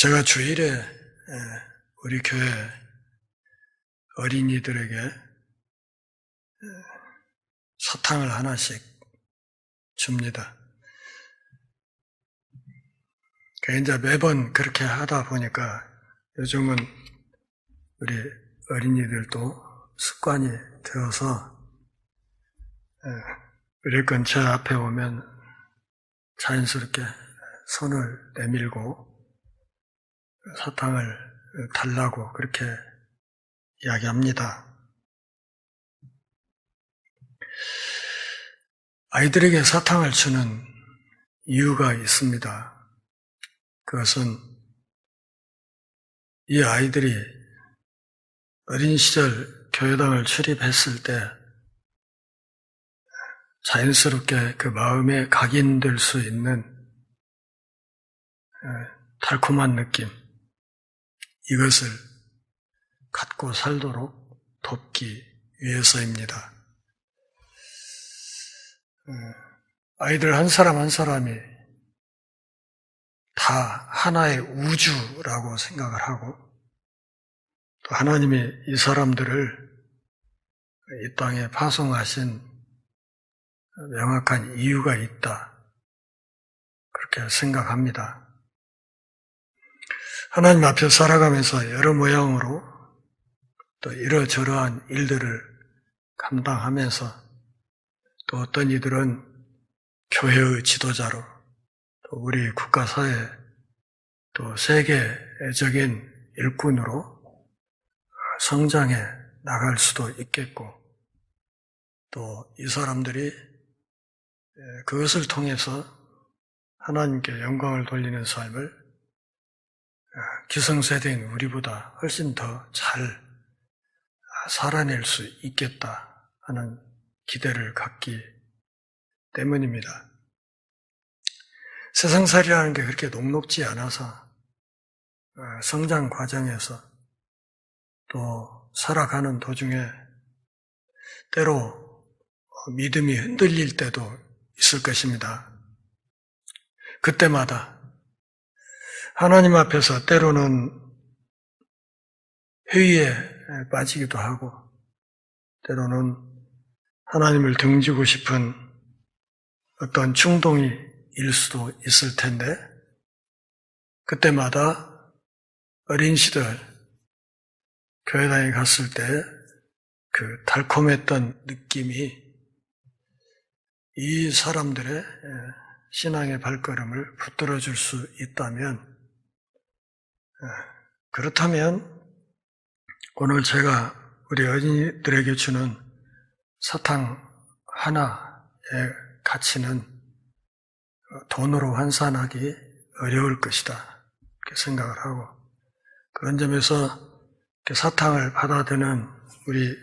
제가 주일에 우리 교회 어린이들에게 사탕을 하나씩 줍니다. 이제 매번 그렇게 하다 보니까 요즘은 우리 어린이들도 습관이 되어서 우리 근처 앞에 오면 자연스럽게 손을 내밀고 사탕을 달라고 그렇게 이야기합니다. 아이들에게 사탕을 주는 이유가 있습니다. 그것은 이 아이들이 어린 시절 교회당을 출입했을 때 자연스럽게 그 마음에 각인될 수 있는 달콤한 느낌, 이것을 갖고 살도록 돕기 위해서입니다. 아이들 한 사람 한 사람이 다 하나의 우주라고 생각을 하고, 또 하나님이 이 사람들을 이 땅에 파송하신 명확한 이유가 있다, 그렇게 생각합니다. 하나님 앞에 살아가면서 여러 모양으로 또 이러저러한 일들을 감당하면서, 또 어떤 이들은 교회의 지도자로, 또 우리 국가사회, 또 세계적인 일꾼으로 성장해 나갈 수도 있겠고, 또 이 사람들이 그것을 통해서 하나님께 영광을 돌리는 삶을 기성세대인 우리보다 훨씬 더 잘 살아낼 수 있겠다 하는 기대를 갖기 때문입니다. 세상살이라는 게 그렇게 녹록지 않아서 성장 과정에서 또 살아가는 도중에 때로 믿음이 흔들릴 때도 있을 것입니다. 그때마다 하나님 앞에서 때로는 회의에 빠지기도 하고, 때로는 하나님을 등지고 싶은 어떤 충동이 일 수도 있을 텐데, 그때마다 어린 시절 교회당에 갔을 때 그 달콤했던 느낌이 이 사람들의 신앙의 발걸음을 붙들어 줄 수 있다면, 그렇다면 오늘 제가 우리 어린이들에게 주는 사탕 하나의 가치는 돈으로 환산하기 어려울 것이다, 이렇게 생각을 하고, 그런 점에서 사탕을 받아드는 우리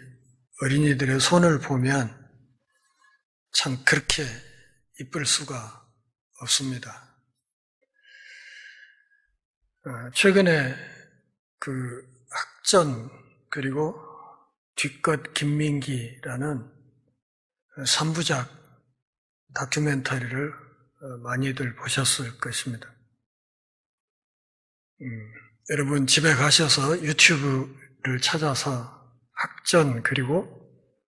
어린이들의 손을 보면 참 그렇게 이쁠 수가 없습니다. 최근에 그 학전 그리고 뒷것 김민기라는 3부작 다큐멘터리를 많이들 보셨을 것입니다. 여러분 집에 가셔서 유튜브를 찾아서 학전 그리고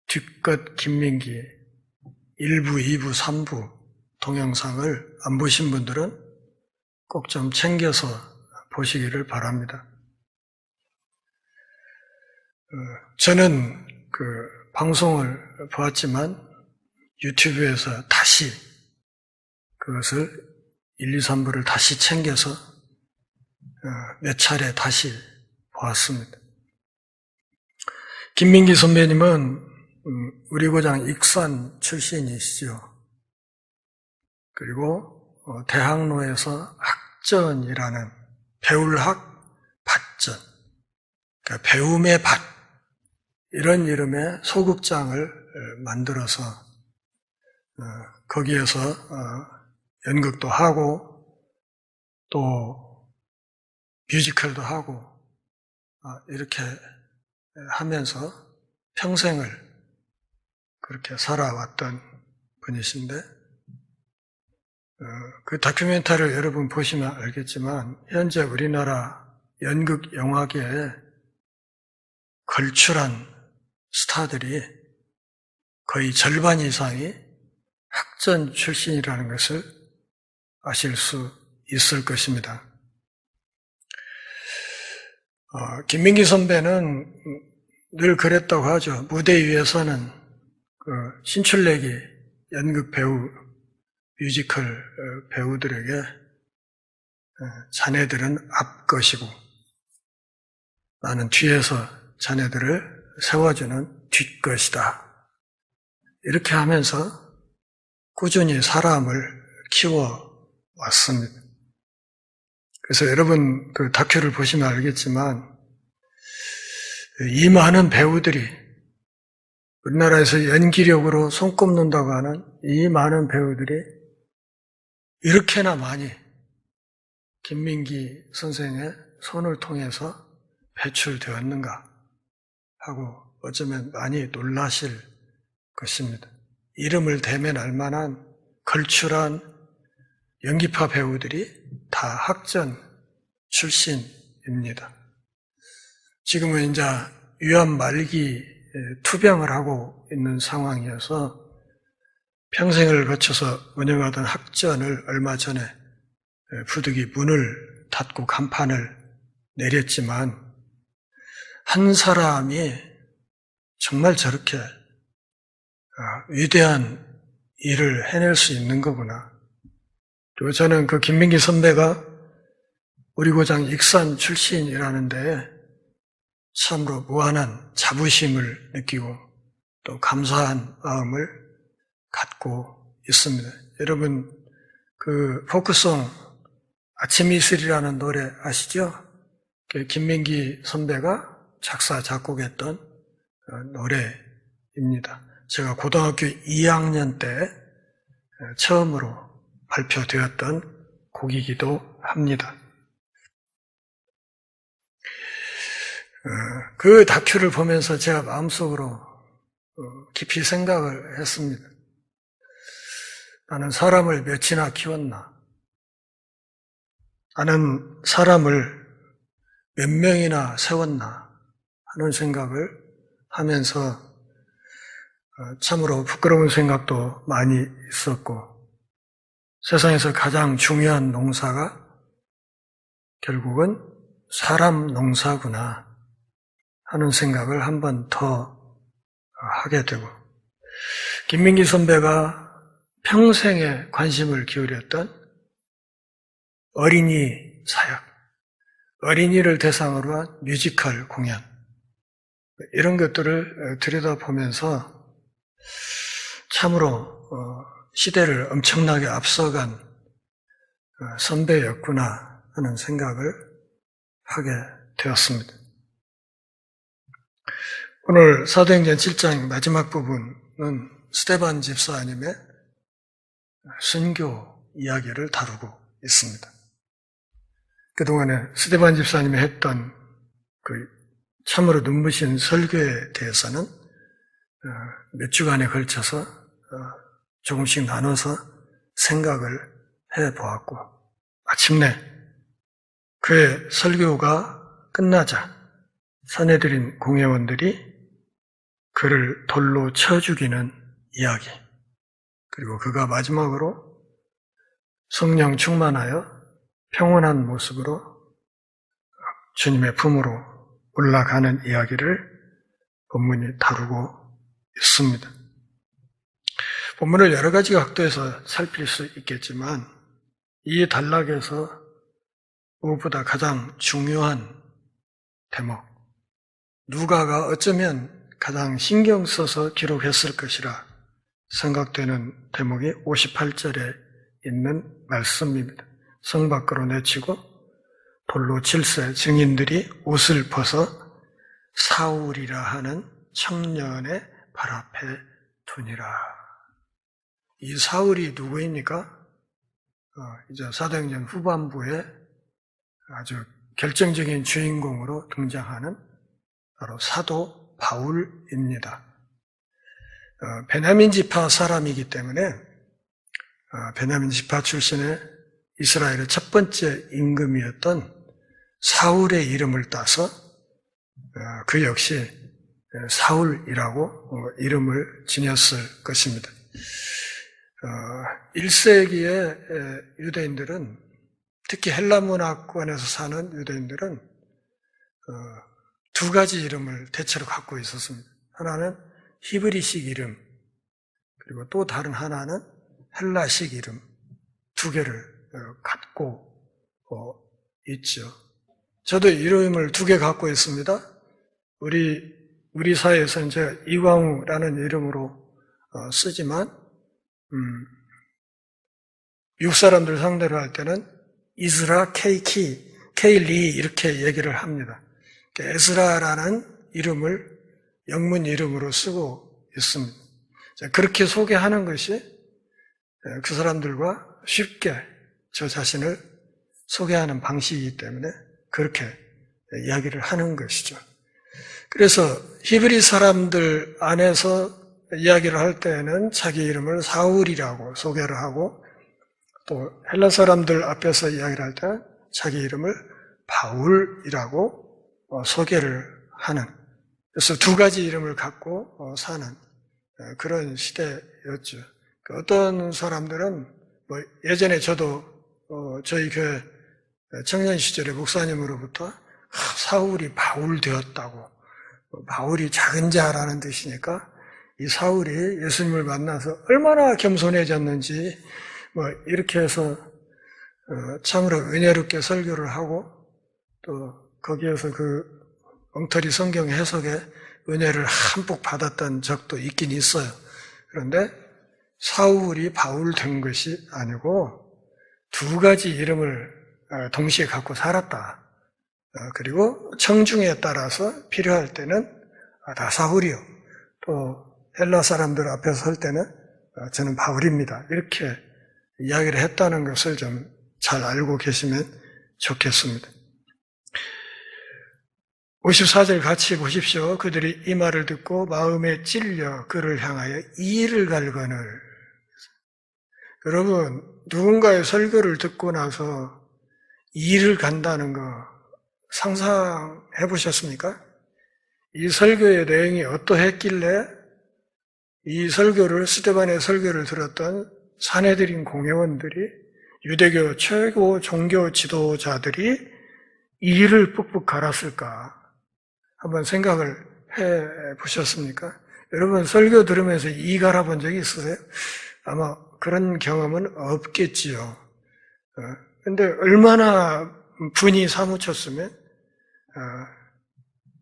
뒷것 김민기 1부, 2부, 3부 동영상을 안 보신 분들은 꼭 좀 챙겨서 보시기를 바랍니다. 저는 그 방송을 보았지만 유튜브에서 다시 그것을 1, 2, 3부를 다시 챙겨서 몇 차례 다시 보았습니다. 김민기 선배님은 우리 고장 익산 출신이시죠. 그리고 대학로에서 학전이라는 배울학 밭전, 그러니까 배움의 밭, 이런 이름의 소극장을 만들어서 거기에서 연극도 하고 또 뮤지컬도 하고 이렇게 하면서 평생을 그렇게 살아왔던 분이신데, 그 다큐멘터리를 여러분 보시면 알겠지만 현재 우리나라 연극 영화계에 걸출한 스타들이 거의 절반 이상이 학전 출신이라는 것을 아실 수 있을 것입니다. 김민기 선배는 늘 그랬다고 하죠. 무대 위에서는 신출내기 연극 배우, 뮤지컬 배우들에게 자네들은 앞것이고 나는 뒤에서 자네들을 세워주는 뒷것이다. 이렇게 하면서 꾸준히 사람을 키워왔습니다. 그래서 여러분 그 다큐를 보시면 알겠지만 이 많은 배우들이 우리나라에서 연기력으로 손꼽는다고 하는 이 많은 배우들이 이렇게나 많이 김민기 선생의 손을 통해서 배출되었는가 하고 어쩌면 많이 놀라실 것입니다. 이름을 대면 알만한 걸출한 연기파 배우들이 다 학전 출신입니다. 지금은 이제 위암 말기 투병을 하고 있는 상황이어서 평생을 거쳐서 운영하던 학전을 얼마 전에 부득이 문을 닫고 간판을 내렸지만 한 사람이 정말 저렇게 위대한 일을 해낼 수 있는 거구나. 그리고 저는 그 김민기 선배가 우리 고장 익산 출신이라는 데에 참으로 무한한 자부심을 느끼고 또 감사한 마음을 갖고 있습니다. 여러분 그 포크송 아침 이슬이라는 노래 아시죠? 그 김민기 선배가 작사 작곡했던 노래입니다. 제가 고등학교 2학년 때 처음으로 발표되었던 곡이기도 합니다. 그 다큐를 보면서 제가 마음속으로 깊이 생각을 했습니다. 나는 사람을 몇이나 키웠나? 나는 사람을 몇 명이나 세웠나? 하는 생각을 하면서 참으로 부끄러운 생각도 많이 있었고 세상에서 가장 중요한 농사가 결국은 사람 농사구나 하는 생각을 한 번 더 하게 되고 김민기 선배가 평생에 관심을 기울였던 어린이 사역, 어린이를 대상으로 한 뮤지컬 공연 이런 것들을 들여다보면서 참으로 시대를 엄청나게 앞서간 선배였구나 하는 생각을 하게 되었습니다. 오늘 사도행전 7장 마지막 부분은 스데반 집사님의 순교 이야기를 다루고 있습니다. 그동안에 스데반 집사님이 했던 그 참으로 눈부신 설교에 대해서는 몇 주간에 걸쳐서 조금씩 나눠서 생각을 해보았고 마침내 그의 설교가 끝나자 산헤드린 공회원들이 그를 돌로 쳐 죽이는 이야기 그리고 그가 마지막으로 성령 충만하여 평온한 모습으로 주님의 품으로 올라가는 이야기를 본문이 다루고 있습니다. 본문을 여러 가지 각도에서 살필 수 있겠지만 이 단락에서 무엇보다 가장 중요한 대목, 누가가 어쩌면 가장 신경 써서 기록했을 것이라 생각되는 대목이 58절에 있는 말씀입니다. 성 밖으로 내치고 돌로 칠세 증인들이 옷을 벗어 사울이라 하는 청년의 발 앞에 두니라. 이 사울이 누구입니까? 이제 사도행전 후반부에 아주 결정적인 주인공으로 등장하는 바로 사도 바울입니다. 베냐민 지파 사람이기 때문에 베냐민 지파 출신의 이스라엘의 첫 번째 임금이었던 사울의 이름을 따서 그 역시 사울이라고 이름을 지녔을 것입니다. 1세기의 유대인들은, 특히 헬라 문화권에서 사는 유대인들은 두 가지 이름을 대체로 갖고 있었습니다. 하나는 히브리식 이름, 그리고 또 다른 하나는 헬라식 이름, 두 개를 갖고 있죠. 저도 이름을 두 개 갖고 있습니다. 우리 사회에서는 제가 이광우라는 이름으로 쓰지만, 미국 사람들 상대로 할 때는 이스라 케이리 이렇게 얘기를 합니다. 에스라라는 이름을 영문 이름으로 쓰고 있습니다. 그렇게 소개하는 것이 그 사람들과 쉽게 저 자신을 소개하는 방식이기 때문에 그렇게 이야기를 하는 것이죠. 그래서 히브리 사람들 안에서 이야기를 할 때는 자기 이름을 사울이라고 소개를 하고, 또 헬라 사람들 앞에서 이야기를 할 때 자기 이름을 바울이라고 소개를 하는, 그래서 두 가지 이름을 갖고 사는 그런 시대였죠. 어떤 사람들은 예전에 저도 저희 교회 청년 시절에 목사님으로부터 사울이 바울 되었다고, 바울이 작은 자라는 뜻이니까 이 사울이 예수님을 만나서 얼마나 겸손해졌는지 이렇게 해서 참으로 은혜롭게 설교를 하고, 또 거기에서 그 엉터리 성경 해석에 은혜를 한몫 받았던 적도 있긴 있어요. 그런데 사울이 바울 된 것이 아니고 두 가지 이름을 동시에 갖고 살았다. 그리고 청중에 따라서 필요할 때는 다 사울이요, 또 헬라 사람들 앞에서 설 때는 저는 바울입니다, 이렇게 이야기를 했다는 것을 좀 잘 알고 계시면 좋겠습니다. 54절 같이 보십시오. 그들이 이 말을 듣고 마음에 찔려 그를 향하여 이를 갈거늘. 여러분, 누군가의 설교를 듣고 나서 이를 간다는 거 상상해 보셨습니까? 이 설교의 내용이 어떠했길래 이 설교를, 스데반의 설교를 들었던 산헤드린 공회원들이, 유대교 최고 종교 지도자들이 이를 뿍뿍 갈았을까? 한번 생각을 해 보셨습니까? 여러분, 설교 들으면서 이 갈아본 적이 있으세요? 아마 그런 경험은 없겠지요. 근데 얼마나 분이 사무쳤으면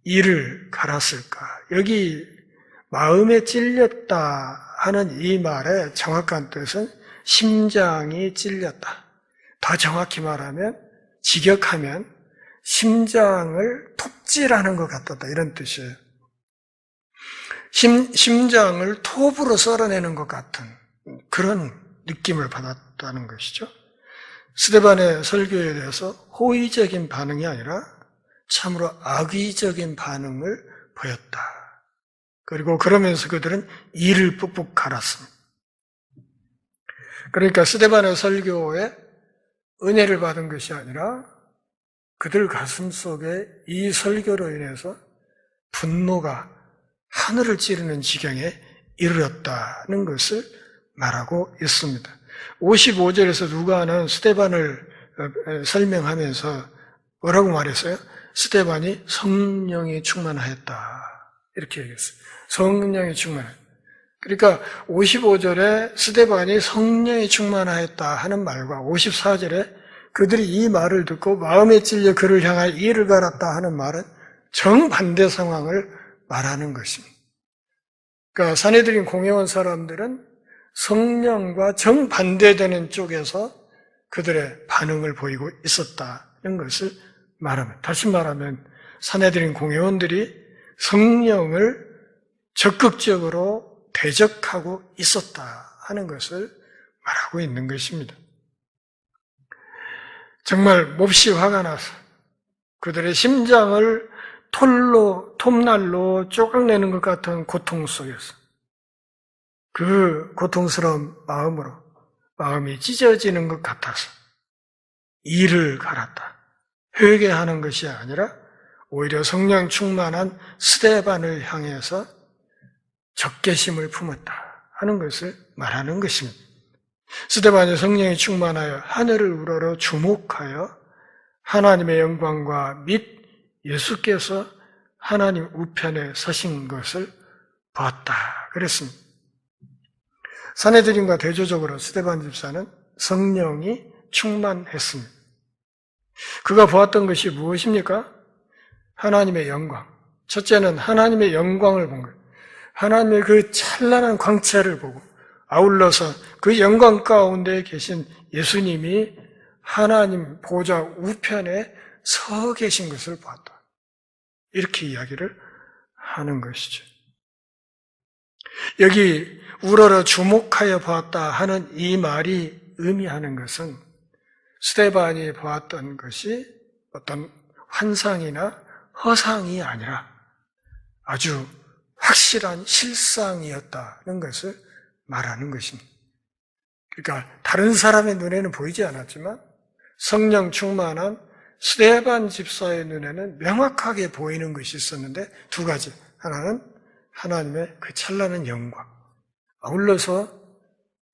이를 갈았을까? 여기 마음에 찔렸다 하는 이 말의 정확한 뜻은 심장이 찔렸다. 더 정확히 말하면, 직역하면 심장을 톱질하는 것 같았다, 이런 뜻이에요. 심장을 톱으로 썰어내는 것 같은 그런 느낌을 받았다는 것이죠. 스데반의 설교에 대해서 호의적인 반응이 아니라 참으로 악의적인 반응을 보였다. 그리고 그러면서 그들은 이를 뿍뿍 갈았습니다. 그러니까 스데반의 설교에 은혜를 받은 것이 아니라 그들 가슴 속에 이 설교로 인해서 분노가 하늘을 찌르는 지경에 이르렀다는 것을 말하고 있습니다. 55절에서 누가는 스데반을 설명하면서 뭐라고 말했어요? 스데반이 성령이 충만하였다, 이렇게 얘기했어요. 성령이 충만하였다. 그러니까 55절에 스데반이 성령이 충만하였다 하는 말과 54절에 그들이 이 말을 듣고 마음에 찔려 그를 향하여 이를 갈았다 하는 말은 정반대 상황을 말하는 것입니다. 그러니까 산헤드린 공회원 사람들은 성령과 정반대되는 쪽에서 그들의 반응을 보이고 있었다는 것을 말합니다. 다시 말하면 산헤드린 공회원들이 성령을 적극적으로 대적하고 있었다 하는 것을 말하고 있는 것입니다. 정말 몹시 화가 나서 그들의 심장을 톱날로 쪼각내는 것 같은 고통 속에서 그 고통스러운 마음으로 마음이 찢어지는 것 같아서 이를 갈았다. 회개하는 것이 아니라 오히려 성령 충만한 스데반을 향해서 적개심을 품었다 하는 것을 말하는 것입니다. 스데반이 성령이 충만하여 하늘을 우러러 주목하여 하나님의 영광과 및 예수께서 하나님 우편에 서신 것을 보았다 그랬습니다. 산헤드림과 대조적으로 스데반 집사는 성령이 충만했습니다. 그가 보았던 것이 무엇입니까? 하나님의 영광. 첫째는 하나님의 영광을 본 거예요. 하나님의 그 찬란한 광채를 보고 아울러서 그 영광 가운데 계신 예수님이 하나님 보좌 우편에 서 계신 것을 보았다. 이렇게 이야기를 하는 것이죠. 여기 우러러 주목하여 보았다 하는 이 말이 의미하는 것은 스데반이 보았던 것이 어떤 환상이나 허상이 아니라 아주 확실한 실상이었다는 것을 말하는 것입니다. 그러니까 다른 사람의 눈에는 보이지 않았지만 성령 충만한 스데반 집사의 눈에는 명확하게 보이는 것이 있었는데 두 가지. 하나는 하나님의 그 찬란한 영광, 아울러서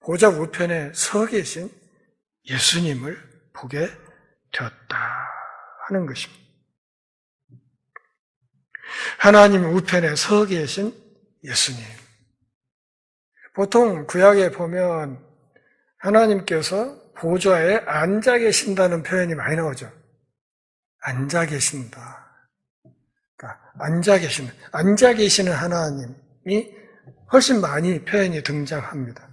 보좌 우편에 서 계신 예수님을 보게 되었다 하는 것입니다. 하나님 우편에 서 계신 예수님. 보통 구약에 보면 하나님께서 보좌에 앉아 계신다는 표현이 많이 나오죠. 앉아 계신다. 그러니까 앉아 계시는 하나님이 훨씬 많이 표현이 등장합니다.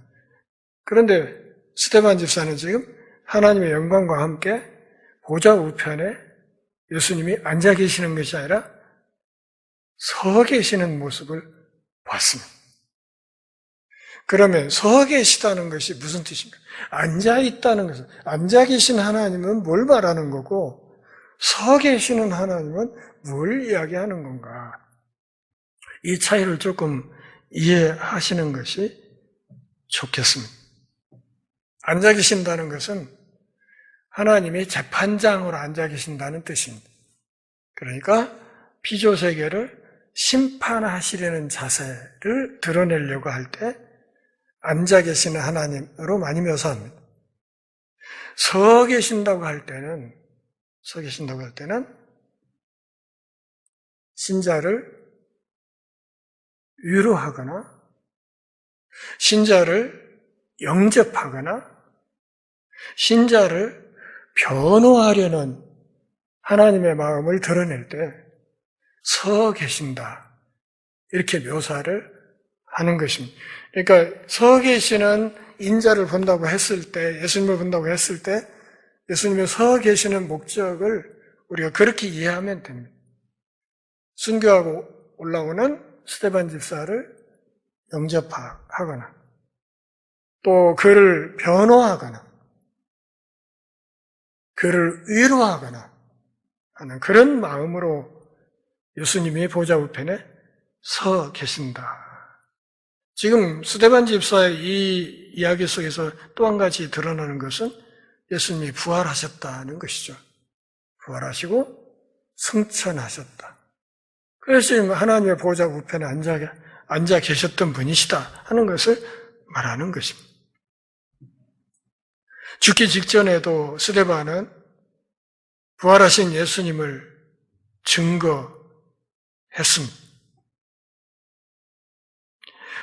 그런데 스데반 집사는 지금 하나님의 영광과 함께 보좌 우편에 예수님이 앉아 계시는 것이 아니라 서 계시는 모습을 봤습니다. 그러면 서 계시다는 것이 무슨 뜻입니까? 앉아 있다는 것은, 앉아 계신 하나님은 뭘 말하는 거고 서 계시는 하나님은 뭘 이야기하는 건가? 이 차이를 조금 이해하시는 것이 좋겠습니다. 앉아 계신다는 것은 하나님이 재판장으로 앉아 계신다는 뜻입니다. 그러니까 피조세계를 심판하시려는 자세를 드러내려고 할 때 앉아 계시는 하나님으로 많이 묘사합니다. 서 계신다고 할 때는 신자를 위로하거나 신자를 영접하거나 신자를 변호하려는 하나님의 마음을 드러낼 때 서 계신다 이렇게 묘사를 하는 것입니다. 그러니까 서 계시는 인자를 본다고 했을 때, 예수님을 본다고 했을 때 예수님이 서 계시는 목적을 우리가 그렇게 이해하면 됩니다. 순교하고 올라오는 스데반 집사를 영접하거나 또 그를 변호하거나 그를 위로하거나 하는 그런 마음으로 예수님이 보좌 우편에 서 계신다. 지금 스데반 집사의 이 이야기 속에서 또 한 가지 드러나는 것은 예수님이 부활하셨다는 것이죠. 부활하시고 승천하셨다. 그래서 지금 하나님의 보좌 우편에 앉아 계셨던 분이시다 하는 것을 말하는 것입니다. 죽기 직전에도 스데반은 부활하신 예수님을 증거했습니다.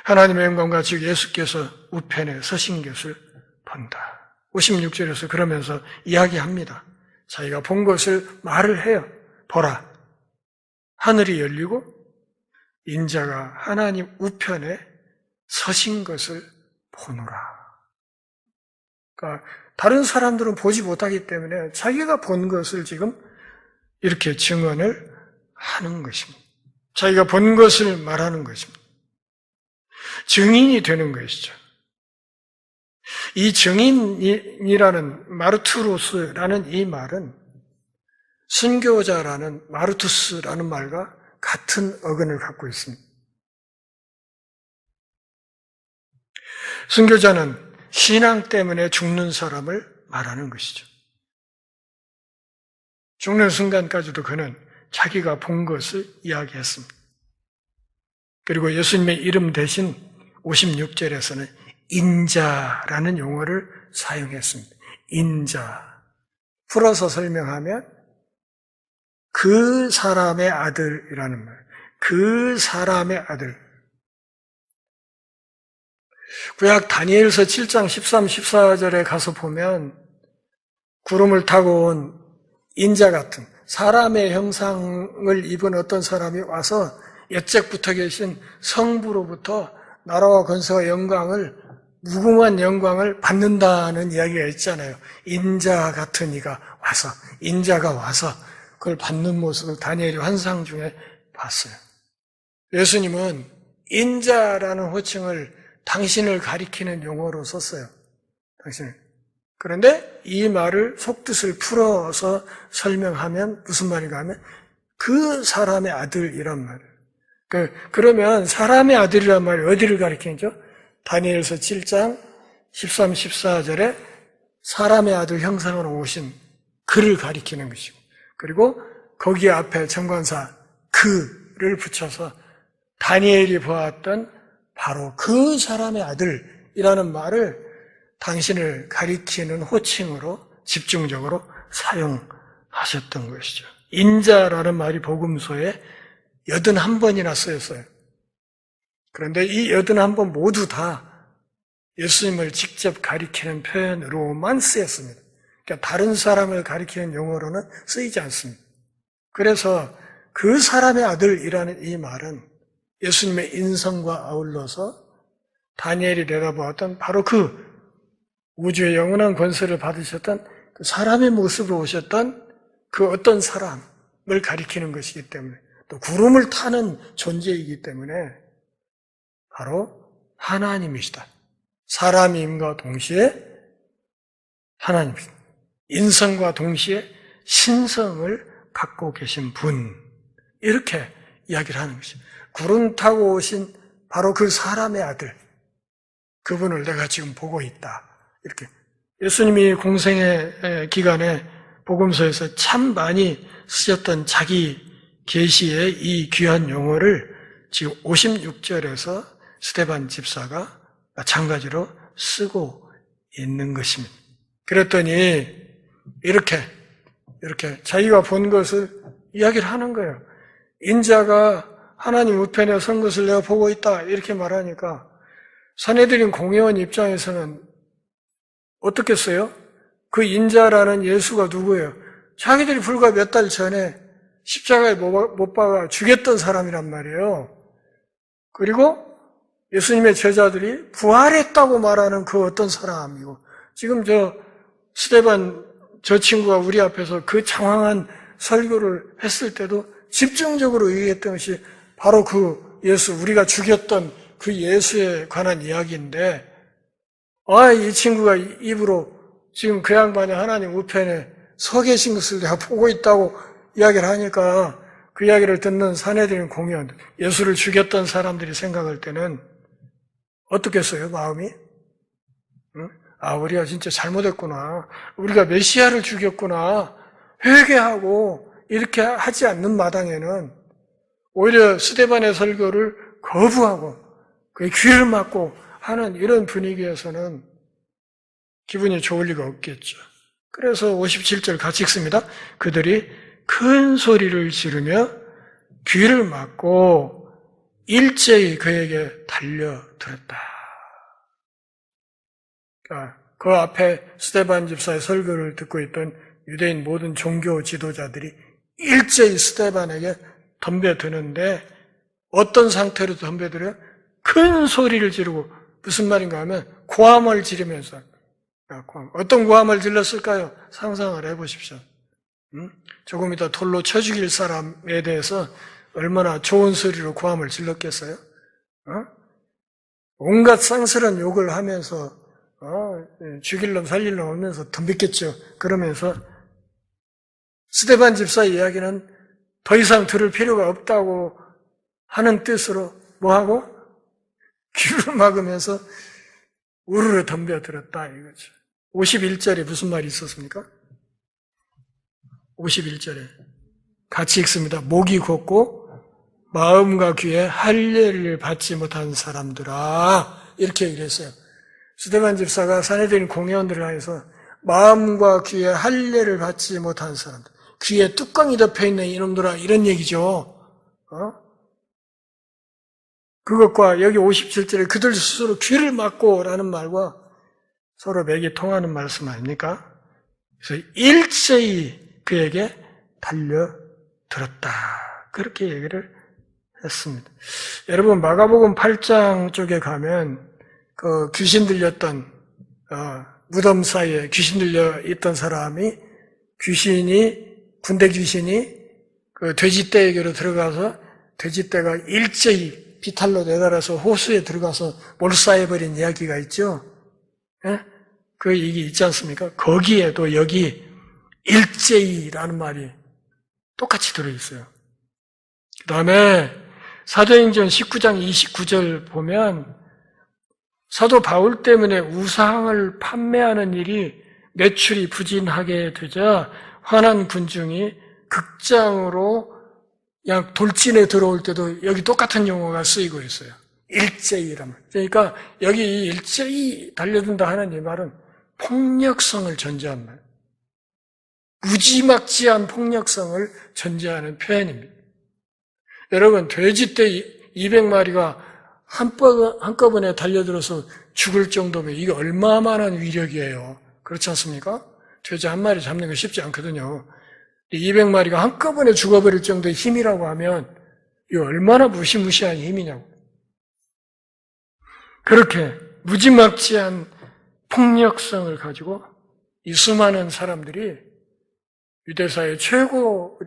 하나님의 영광과 즉 예수께서 우편에 서신 것을 본다. 56절에서 그러면서 이야기합니다. 자기가 본 것을 말을 해요. 보라, 하늘이 열리고 인자가 하나님 우편에 서신 것을 보노라. 그러니까 다른 사람들은 보지 못하기 때문에 자기가 본 것을 지금 이렇게 증언을 하는 것입니다. 자기가 본 것을 말하는 것입니다. 증인이 되는 것이죠. 이 증인이라는 마르투로스라는 이 말은 순교자라는 마르투스라는 말과 같은 어근을 갖고 있습니다. 순교자는 신앙 때문에 죽는 사람을 말하는 것이죠. 죽는 순간까지도 그는 자기가 본 것을 이야기했습니다. 그리고 예수님의 이름 대신 56절에서는 인자라는 용어를 사용했습니다. 인자. 풀어서 설명하면 그 사람의 아들이라는 말. 그 사람의 아들. 구약 다니엘서 7장 13, 14절에 가서 보면 구름을 타고 온 인자 같은 사람의 형상을 입은 어떤 사람이 와서 옛적 붙어 계신 성부로부터 나라와 권세와 영광을, 무궁한 영광을 받는다는 이야기가 있잖아요. 인자 같은 이가 와서, 인자가 와서 그걸 받는 모습을 다니엘이 환상 중에 봤어요. 예수님은 인자라는 호칭을 당신을 가리키는 용어로 썼어요. 당신을. 그런데 이 말을 속뜻을 풀어서 설명하면 무슨 말인가 하면 그 사람의 아들이란 말이에요. 그러면 사람의 아들이란 말이 어디를 가리키죠? 다니엘서 7장 13, 14절에 사람의 아들 형상으로 오신 그를 가리키는 것이고, 그리고 거기 앞에 정관사 그를 붙여서 다니엘이 보았던 바로 그 사람의 아들이라는 말을 당신을 가리키는 호칭으로 집중적으로 사용하셨던 것이죠. 인자라는 말이 복음서에 81번이나 쓰였어요. 그런데 이 81번 모두 다 예수님을 직접 가리키는 표현으로만 쓰였습니다. 그러니까 다른 사람을 가리키는 용어로는 쓰이지 않습니다. 그래서 그 사람의 아들이라는 이 말은 예수님의 인성과 아울러서 다니엘이 내다보았던 바로 그 우주의 영원한 권세를 받으셨던 그 사람의 모습으로 오셨던 그 어떤 사람을 가리키는 것이기 때문에, 또 구름을 타는 존재이기 때문에 바로 하나님이시다. 사람임과 동시에 하나님이시다. 인성과 동시에 신성을 갖고 계신 분, 이렇게 이야기를 하는 것이죠. 구름 타고 오신 바로 그 사람의 아들, 그분을 내가 지금 보고 있다. 이렇게 예수님이 공생의 기간에 복음서에서 참 많이 쓰셨던 자기 계시의 이 귀한 용어를 지금 56절에서 스데반 집사가 마찬가지로 쓰고 있는 것입니다. 그랬더니 이렇게 자기가 본 것을 이야기를 하는 거예요. 인자가 하나님 우편에 선 것을 내가 보고 있다, 이렇게 말하니까 산헤드린 공회원 입장에서는 어떻겠어요? 그 인자라는 예수가 누구예요? 자기들이 불과 몇 달 전에 십자가에 못 박아 죽였던 사람이란 말이에요. 그리고 예수님의 제자들이 부활했다고 말하는 그 어떤 사람이고, 지금 스데반 저 친구가 우리 앞에서 그 장황한 설교를 했을 때도 집중적으로 얘기했던 것이 바로 그 예수, 우리가 죽였던 그 예수에 관한 이야기인데, 이 친구가 입으로 지금 그 양반이 하나님 우편에 서 계신 것을 내가 보고 있다고 이야기를 하니까 그 이야기를 듣는 산헤드린 공회원, 예수를 죽였던 사람들이 생각할 때는 어떻겠어요, 마음이? 응? 우리가 진짜 잘못했구나. 우리가 메시아를 죽였구나. 회개하고 이렇게 하지 않는 마당에는 오히려 스데반의 설교를 거부하고 그의 귀를 막고 하는 이런 분위기에서는 기분이 좋을 리가 없겠죠. 그래서 57절 같이 읽습니다. 그들이 큰 소리를 지르며 귀를 막고 일제히 그에게 달려들었다. 그러니까 그 앞에 스데반 집사의 설교를 듣고 있던 유대인 모든 종교 지도자들이 일제히 스데반에게 덤벼드는데, 어떤 상태로 덤벼들어요? 큰 소리를 지르고, 무슨 말인가 하면 고함을 지르면서. 어떤 고함을 질렀을까요? 상상을 해보십시오. 조금 이따 돌로 쳐 죽일 사람에 대해서 얼마나 좋은 소리로 고함을 질렀겠어요? 온갖 쌍스러운 욕을 하면서 죽일 놈 살릴 놈 하면서 덤볐겠죠. 그러면서 스데반 집사의 이야기는 더 이상 들을 필요가 없다고 하는 뜻으로 뭐하고? 귀를 막으면서 우르르 덤벼들었다 이거죠. 51절에 무슨 말이 있었습니까? 51절에 같이 읽습니다. 목이 곧고 마음과 귀에 할례를 받지 못한 사람들아, 이렇게 얘기했어요. 스데반 집사가 사내들인 공회원들을 향해서 마음과 귀에 할례를 받지 못한 사람들, 귀에 뚜껑이 덮여있는 이놈들아, 이런 얘기죠. 그것과 여기 57절에 그들 스스로 귀를 막고 라는 말과 서로 맥이 통하는 말씀 아닙니까? 그래서 일제히 그에게 달려들었다. 그렇게 얘기를 했습니다. 여러분, 마가복음 8장 쪽에 가면 그 귀신 들렸던 무덤 사이에 귀신 들려 있던 사람이 군대 귀신이 그 돼지떼에게로 들어가서 돼지떼가 일제히 비탈로 내달아서 호수에 들어가서 몰사해버린 이야기가 있죠. 예? 그 얘기 있지 않습니까? 거기에도 여기 일제히라는 말이 똑같이 들어있어요. 그 다음에 사도행전 19장 29절 보면 사도 바울 때문에 우상을 판매하는 일이 매출이 부진하게 되자 화난 군중이 극장으로 그냥 돌진에 들어올 때도 여기 똑같은 용어가 쓰이고 있어요. 일제히란 말. 그러니까 여기 이 일제히 달려든다 하는 이 말은 폭력성을 전제한 말. 무지막지한 폭력성을 전제하는 표현입니다. 여러분, 돼지떼 200마리가 한꺼번에 달려들어서 죽을 정도면 이게 얼마만한 위력이에요. 그렇지 않습니까? 돼지 한 마리 잡는 거 쉽지 않거든요. 200마리가 한꺼번에 죽어버릴 정도의 힘이라고 하면 이거 얼마나 무시무시한 힘이냐고. 그렇게 무지막지한 폭력성을 가지고 이 수많은 사람들이 유대사의 최고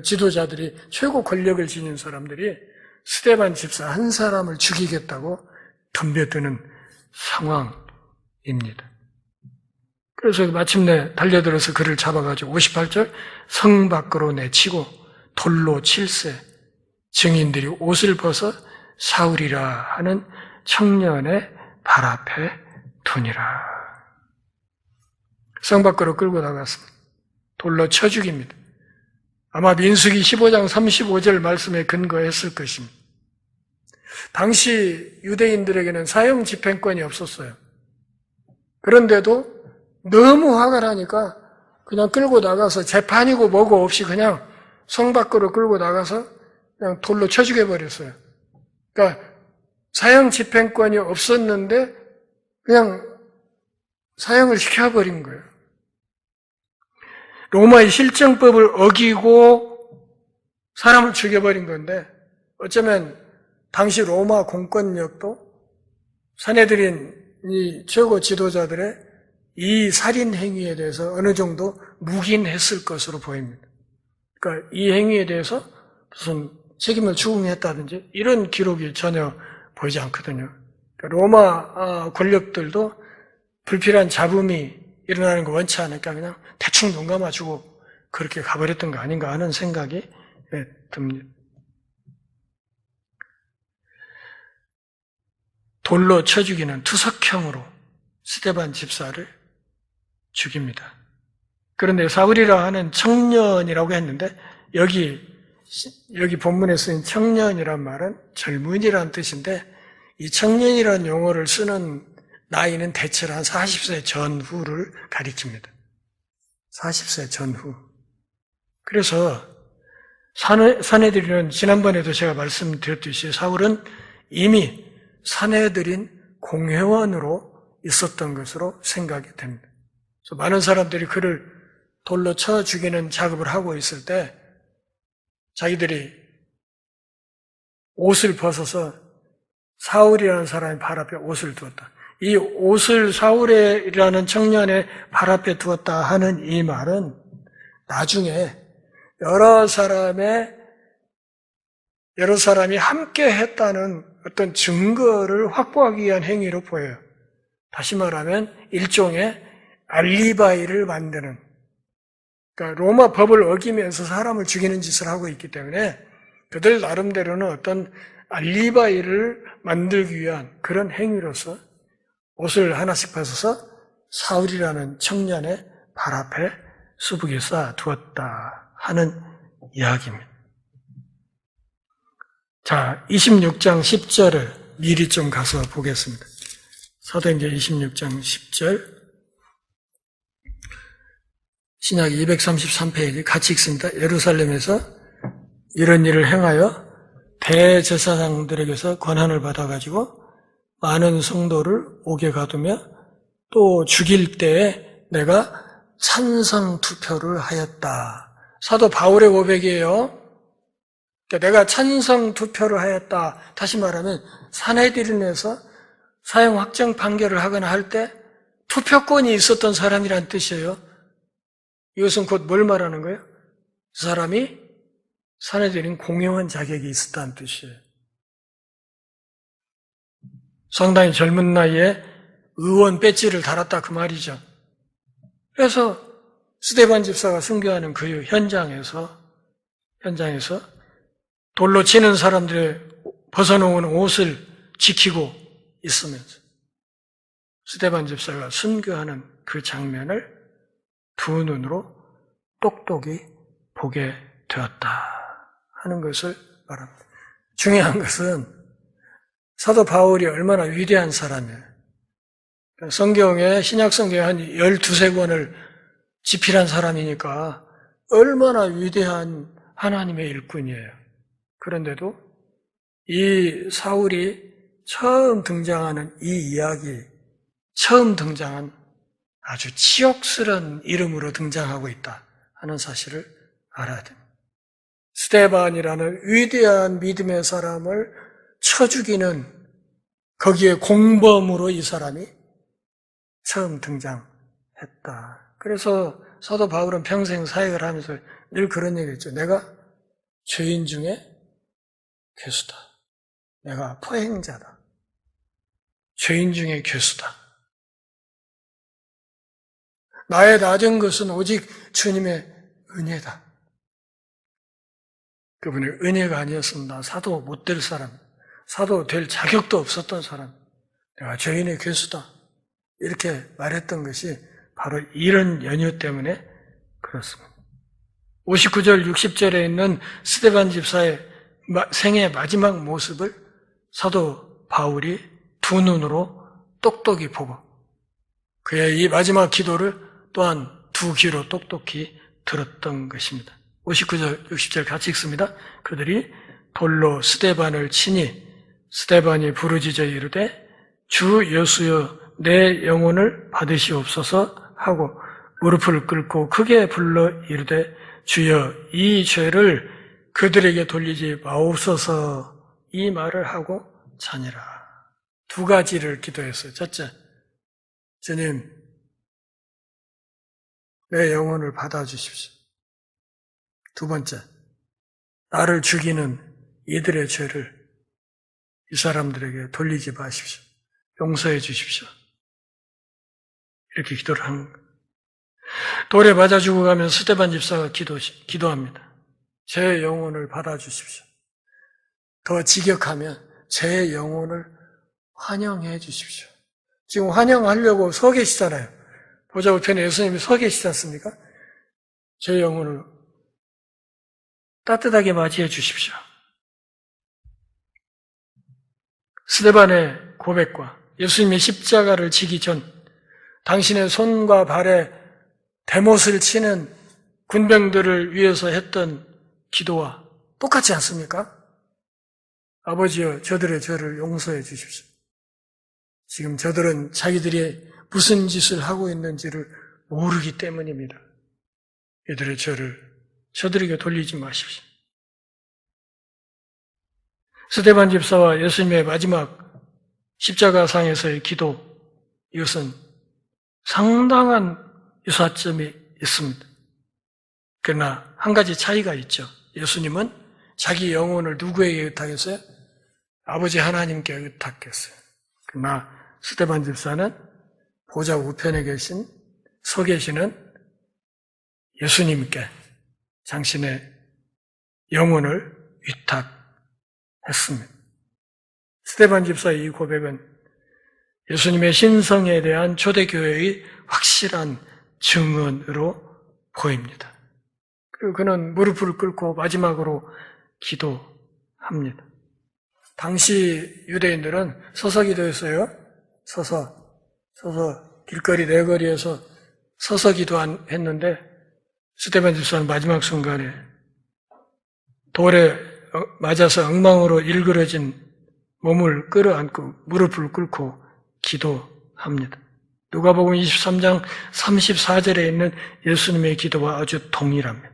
지도자들이, 최고 권력을 지닌 사람들이 스데반 집사 한 사람을 죽이겠다고 덤벼드는 상황입니다. 그래서 마침내 달려들어서 그를 잡아가지고 58절 성 밖으로 내치고 돌로 칠세 증인들이 옷을 벗어 사울이라 하는 청년의 발 앞에 두니라. 성 밖으로 끌고 나갔습니다. 돌로 쳐 죽입니다. 아마 민수기 15장 35절 말씀에 근거했을 것입니다. 당시 유대인들에게는 사형 집행권이 없었어요. 그런데도 너무 화가 나니까 그냥 끌고 나가서 재판이고 뭐고 없이 그냥 성 밖으로 끌고 나가서 그냥 돌로 쳐 죽여버렸어요. 그러니까 사형 집행권이 없었는데 그냥 사형을 시켜버린 거예요. 로마의 실정법을 어기고 사람을 죽여버린 건데 어쩌면 당시 로마 공권력도 사내들인 이 최고 지도자들의 이 살인 행위에 대해서 어느 정도 묵인했을 것으로 보입니다. 그러니까 이 행위에 대해서 무슨 책임을 추궁했다든지 이런 기록이 전혀 보이지 않거든요. 그러니까 로마 권력들도 불필요한 잡음이 일어나는 거 원치 않으니까 그냥 대충 눈 감아주고 그렇게 가버렸던 거 아닌가 하는 생각이 듭니다. 돌로 쳐 죽이는 투석형으로 스데반 집사를 죽입니다. 그런데 사울이라 하는 청년이라고 했는데 여기 본문에 쓰인 청년이란 말은 젊은이라는 뜻인데 이 청년이라는 용어를 쓰는 나이는 대체로 한 40세 전후를 가리킵니다. 40세 전후. 그래서 사내들은 지난번에도 제가 말씀드렸듯이 사울은 이미 사내들인 공회원으로 있었던 것으로 생각이 됩니다. 그래서 많은 사람들이 그를 돌로 쳐 죽이는 작업을 하고 있을 때 자기들이 옷을 벗어서 사울이라는 사람의 발 앞에 옷을 두었다. 이 옷을 사울이라는 청년의 발 앞에 두었다 하는 이 말은 나중에 여러 사람이 함께 했다는 어떤 증거를 확보하기 위한 행위로 보여요. 다시 말하면 일종의 알리바이를 만드는, 그러니까 로마 법을 어기면서 사람을 죽이는 짓을 하고 있기 때문에 그들 나름대로는 어떤 알리바이를 만들기 위한 그런 행위로서 옷을 하나씩 벗어서 사울이라는 청년의 발 앞에 수북에 쌓아 두었다 하는 이야기입니다. 자, 26장 10절을 미리 좀 가서 보겠습니다. 사도행전 26장 10절 신약 233페이지 같이 읽습니다. 예루살렘에서 이런 일을 행하여 대제사장들에게서 권한을 받아가지고 많은 성도를 옥에 가두며 또 죽일 때에 내가 찬성 투표를 하였다. 사도 바울의 고백이에요. 그러니까 내가 찬성 투표를 하였다. 다시 말하면 산헤드린에서 사형 확정 판결을 하거나 할 때 투표권이 있었던 사람이란 뜻이에요. 이것은 곧 뭘 말하는 거예요? 그 사람이 산헤드린 공용한 자격이 있었다는 뜻이에요. 상당히 젊은 나이에 의원 배지를 달았다 그 말이죠. 그래서 스데반 집사가 순교하는 그 현장에서 돌로 치는 사람들의 벗어놓은 옷을 지키고 있으면서 스데반 집사가 순교하는 그 장면을 두 눈으로 똑똑히 보게 되었다 하는 것을 말합니다. 중요한 것은 사도 바울이 얼마나 위대한 사람이에요. 성경에 신약 성경에 한 12권을 집필한 사람이니까 얼마나 위대한 하나님의 일꾼이에요. 그런데도 이 사울이 처음 등장하는 이 이야기, 처음 등장한 아주 치욕스러운 이름으로 등장하고 있다 하는 사실을 알아야 됩니다. 스데반이라는 위대한 믿음의 사람을 쳐 죽이는 거기에 공범으로 이 사람이 처음 등장했다. 그래서 사도 바울은 평생 사역을 하면서 늘 그런 얘기를 했죠. 내가 죄인 중에 괴수다. 내가 포행자다. 죄인 중에 괴수다. 나의 낮은 것은 오직 주님의 은혜다. 그분의 은혜가 아니었으면 나 사도 못 될 사람, 사도 될 자격도 없었던 사람, 내가 죄인의 괴수다. 이렇게 말했던 것이 바로 이런 연유 때문에 그렇습니다. 59절, 60절에 있는 스데반 집사의 생의 마지막 모습을 사도 바울이 두 눈으로 똑똑히 보고 그의 이 마지막 기도를 또한 두 귀로 똑똑히 들었던 것입니다. 59절, 60절 같이 읽습니다. 그들이 돌로 스데반을 치니 스데반이 부르짖어 이르되 주 예수여 내 영혼을 받으시옵소서 하고 무릎을 꿇고 크게 불러 이르되 주여 이 죄를 그들에게 돌리지 마옵소서 이 말을 하고 자니라. 두 가지를 기도했어요. 첫째, 주님 내 영혼을 받아주십시오. 두 번째, 나를 죽이는 이들의 죄를 이 사람들에게 돌리지 마십시오. 용서해 주십시오. 이렇게 기도를 하는 거예요. 돌에 맞아 죽어가면 스데반 집사가 기도합니다. 제 영혼을 받아주십시오. 더 직역하면 제 영혼을 환영해 주십시오. 지금 환영하려고 서 계시잖아요. 보좌 우편에 예수님이 서 계시지 않습니까? 제 영혼을 따뜻하게 맞이해 주십시오. 스데반의 고백과 예수님이 십자가를 지기 전 당신의 손과 발에 대못을 치는 군병들을 위해서 했던 기도와 똑같지 않습니까? 아버지여 저들의 죄를 용서해 주십시오. 지금 저들은 자기들이 무슨 짓을 하고 있는지를 모르기 때문입니다. 이들의 죄를 저들에게 돌리지 마십시오. 스데반 집사와 예수님의 마지막 십자가상에서의 기도, 이것은 상당한 유사점이 있습니다. 그러나 한 가지 차이가 있죠. 예수님은 자기 영혼을 누구에게 의탁했어요? 아버지 하나님께 의탁했어요. 그러나 스데반 집사는 보좌 우편에 서 계시는 예수님께 당신의 영혼을 위탁했습니다. 스데반 집사의 이 고백은 예수님의 신성에 대한 초대교회의 확실한 증언으로 보입니다. 그리고 그는 무릎을 꿇고 마지막으로 기도합니다. 당시 유대인들은 서서 기도했어요. 서서 길거리 내거리에서 서서 기도했는데 스데반 집사는 마지막 순간에 돌에 맞아서 엉망으로 일그러진 몸을 끌어안고 무릎을 꿇고 기도합니다. 누가복음 23장 34절에 있는 예수님의 기도와 아주 동일합니다.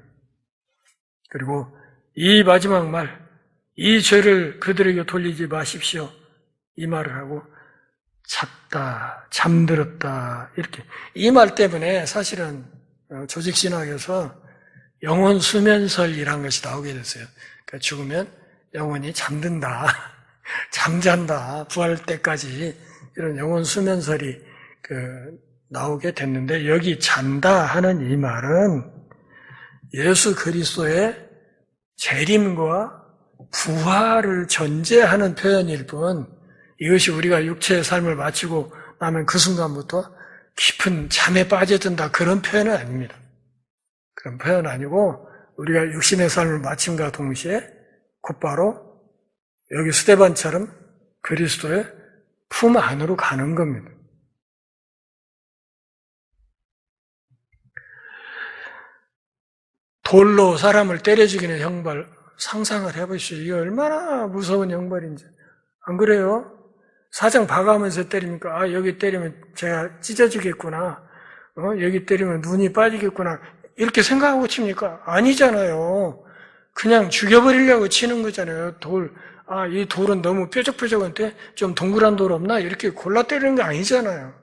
그리고 이 마지막 말, 이 죄를 그들에게 돌리지 마십시오. 이 말을 하고 잤다, 잠들었다 이렇게. 이 말 때문에 사실은 조직신학에서 영혼 수면설이라는 것이 나오게 됐어요. 그러니까 죽으면 영혼이 잠든다, 잠잔다, 부활 때까지 이런 영혼 수면설이 나오게 됐는데 여기 잔다 하는 이 말은 예수 그리스도의 재림과 부활을 전제하는 표현일 뿐 이것이 우리가 육체의 삶을 마치고 나면 그 순간부터 깊은 잠에 빠져든다 그런 표현은 아닙니다. 그런 표현은 아니고 우리가 육신의 삶을 마침과 동시에 곧바로 여기 스데반처럼 그리스도의 품 안으로 가는 겁니다. 돌로 사람을 때려 죽이는 형벌 상상을 해보시죠. 이게 얼마나 무서운 형벌인지. 안 그래요? 사정 봐가면서 때리니까 아 여기 때리면 제가 찢어지겠구나. 여기 때리면 눈이 빠지겠구나. 이렇게 생각하고 칩니까? 아니잖아요. 그냥 죽여버리려고 치는 거잖아요. 돌. 아, 이 돌은 너무 뾰족뾰족한데 좀 동그란 돌 없나? 이렇게 골라 때리는 게 아니잖아요.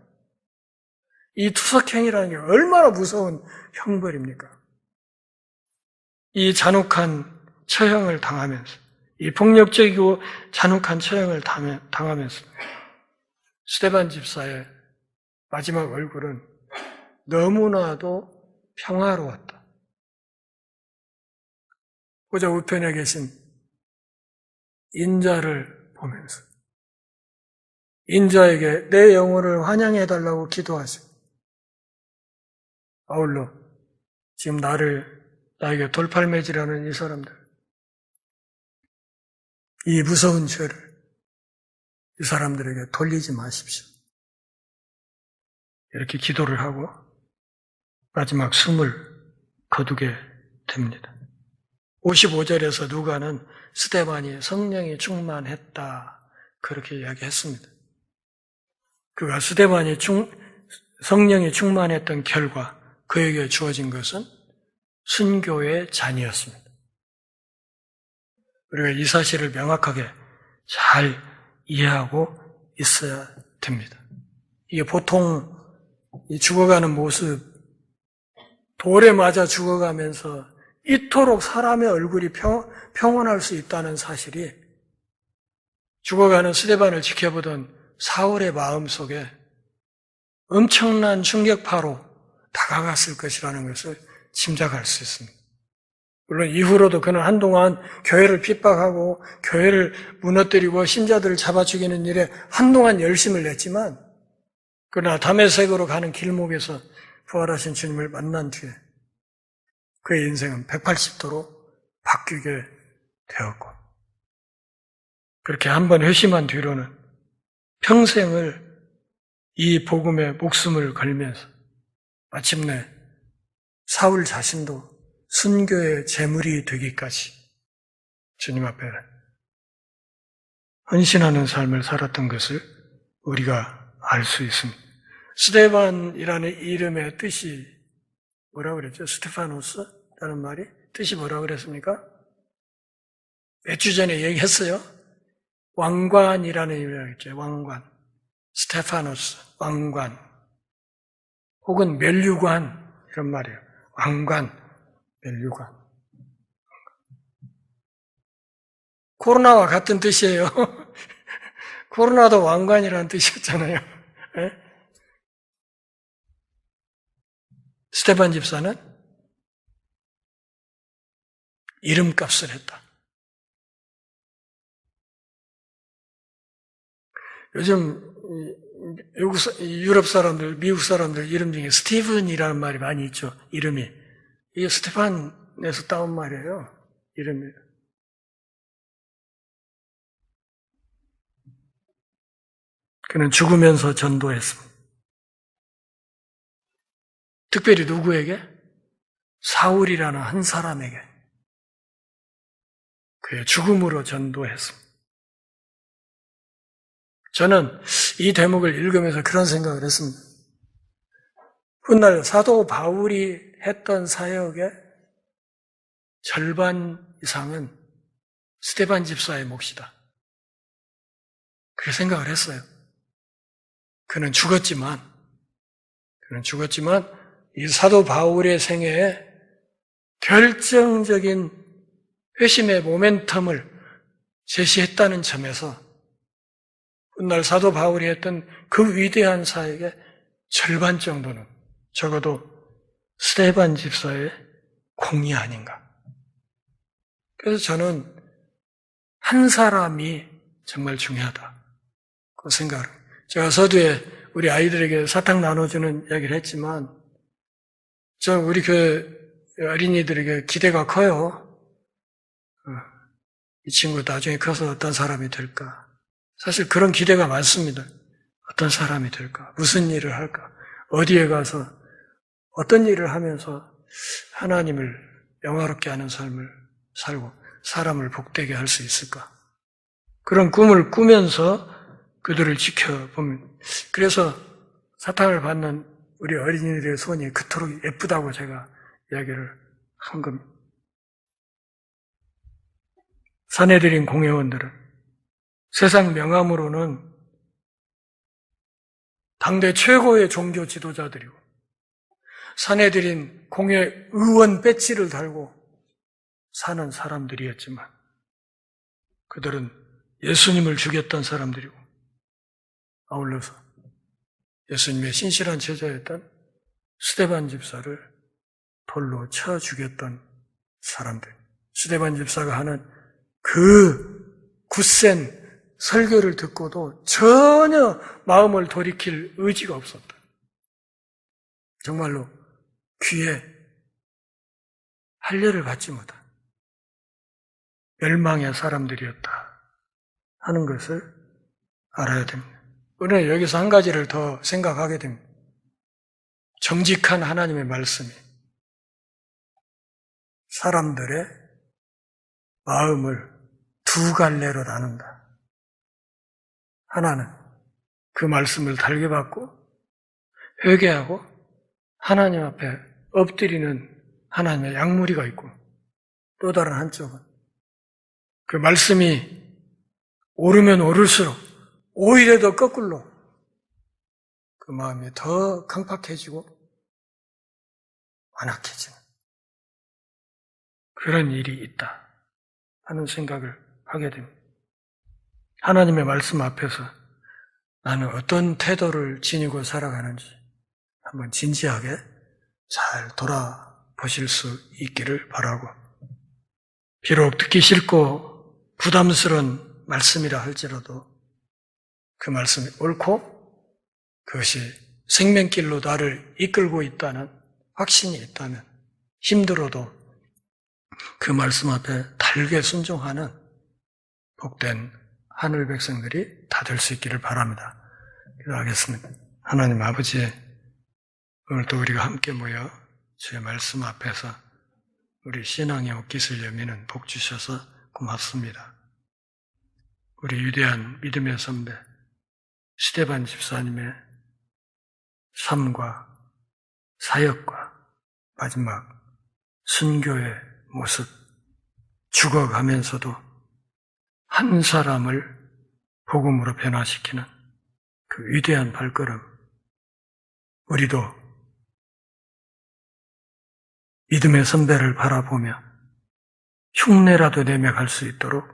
이 투석행위라는 게 얼마나 무서운 형벌입니까? 이 잔혹한 처형을 당하면서, 이 폭력적이고 잔혹한 처형을 당하면서 스데반 집사의 마지막 얼굴은 너무나도 평화로웠다. 보좌 우편에 계신 인자를 보면서 인자에게 내 영혼을 환영해달라고 기도하시고 아울러 지금 나에게 돌팔매질하는 이 사람들, 이 무서운 죄를 이 사람들에게 돌리지 마십시오. 이렇게 기도를 하고 마지막 숨을 거두게 됩니다. 55절에서 누가는 스데반이 성령이 충만했다 그렇게 이야기했습니다. 그가 스데반이 성령이 충만했던 결과 그에게 주어진 것은 순교의 잔이었습니다. 우리가 이 사실을 명확하게 잘 이해하고 있어야 됩니다. 이게 보통 죽어가는 모습, 돌에 맞아 죽어가면서 이토록 사람의 얼굴이 평온할 수 있다는 사실이 죽어가는 스데반을 지켜보던 사울의 마음속에 엄청난 충격파로 다가갔을 것이라는 것을 짐작할 수 있습니다. 물론 이후로도 그는 한동안 교회를 핍박하고 교회를 무너뜨리고 신자들을 잡아 죽이는 일에 한동안 열심을 냈지만 그러나 다메섹으로 가는 길목에서 부활하신 주님을 만난 뒤에 그의 인생은 180도로 바뀌게 되었고 그렇게 한번 회심한 뒤로는 평생을 이 복음에 목숨을 걸면서 마침내 사울 자신도 순교의 제물이 되기까지 주님 앞에 헌신하는 삶을 살았던 것을 우리가 알 수 있습니다. 스데반이라는 이름의 뜻이 뭐라고 그랬죠? 스테파노스라는 말이 뜻이 뭐라고 그랬습니까? 몇 주 전에 얘기했어요. 왕관이라는 의미라고 했죠. 왕관. 스테파노스, 왕관. 혹은 멸류관 이런 말이에요. 왕관, 멸류관. 코로나와 같은 뜻이에요. 코로나도 왕관이라는 뜻이었잖아요. 네? 스데반 집사는 이름값을 했다. 요즘 유럽 사람들, 미국 사람들 이름 중에 스티븐이라는 말이 많이 있죠. 이름이. 이게 스테판에서 따온 말이에요. 이름이. 그는 죽으면서 전도했습니다. 특별히 누구에게? 사울이라는 한 사람에게. 그의 죽음으로 전도했습니다. 저는 이 대목을 읽으면서 그런 생각을 했습니다. 훗날 사도 바울이 했던 사역의 절반 이상은 스데반 집사의 몫이다. 그렇게 생각을 했어요. 그는 죽었지만 이 사도 바울의 생애에 결정적인 회심의 모멘텀을 제시했다는 점에서 훗날 사도 바울이 했던 그 위대한 사역의 절반 정도는 적어도 스데반 집사의 공이 아닌가. 그래서 저는 한 사람이 정말 중요하다. 그 생각을. 제가 서두에 우리 아이들에게 사탕 나눠주는 이야기를 했지만, 우리 어린이들에게 기대가 커요. 이 친구 나중에 커서 어떤 사람이 될까? 사실 그런 기대가 많습니다. 어떤 사람이 될까? 무슨 일을 할까? 어디에 가서 어떤 일을 하면서 하나님을 영화롭게 하는 삶을 살고 사람을 복되게 할 수 있을까? 그런 꿈을 꾸면서 그들을 지켜보면, 그래서 사탕을 받는 우리 어린이들의 손이 그토록 예쁘다고 제가 이야기를 한 겁니다. 사내들인 공회원들은 세상 명함으로는 당대 최고의 종교 지도자들이고, 사내들인 공회 의원 배지를 달고 사는 사람들이었지만, 그들은 예수님을 죽였던 사람들이고, 아울러서 예수님의 신실한 제자였던 스데반 집사를 돌로 쳐 죽였던 사람들. 스데반 집사가 하는 그 굳센 설교를 듣고도 전혀 마음을 돌이킬 의지가 없었다. 정말로 귀에 할례를 받지 못한 멸망의 사람들이었다 하는 것을 알아야 됩니다. 오늘 여기서 한 가지를 더 생각하게 됩니다. 정직한 하나님의 말씀이 사람들의 마음을 두 갈래로 나눈다. 하나는 그 말씀을 달게 받고 회개하고 하나님 앞에 엎드리는 하나님의 양무리가 있고, 또 다른 한쪽은 그 말씀이 오르면 오를수록 오히려 더 거꾸로 그 마음이 더 강팍해지고 완악해지는 그런 일이 있다 하는 생각을 하게 됩니다. 하나님의 말씀 앞에서 나는 어떤 태도를 지니고 살아가는지 한번 진지하게 잘 돌아보실 수 있기를 바라고, 비록 듣기 싫고 부담스러운 말씀이라 할지라도 그 말씀이 옳고 그것이 생명길로 나를 이끌고 있다는 확신이 있다면 힘들어도 그 말씀 앞에 달게 순종하는 복된 하늘 백성들이 다 될 수 있기를 바랍니다. 기도하겠습니다. 하나님 아버지, 오늘도 우리가 함께 모여 주의 말씀 앞에서 우리 신앙의 옷깃을 여미는 복 주셔서 고맙습니다. 우리 위대한 믿음의 선배 스데반 집사님의 삶과 사역과 마지막 순교의 모습, 죽어가면서도 한 사람을 복음으로 변화시키는 그 위대한 발걸음, 우리도 믿음의 선배를 바라보며 흉내라도 내며 갈 수 있도록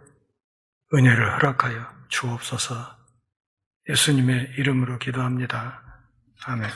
은혜를 허락하여 주옵소서. 예수님의 이름으로 기도합니다. 아멘.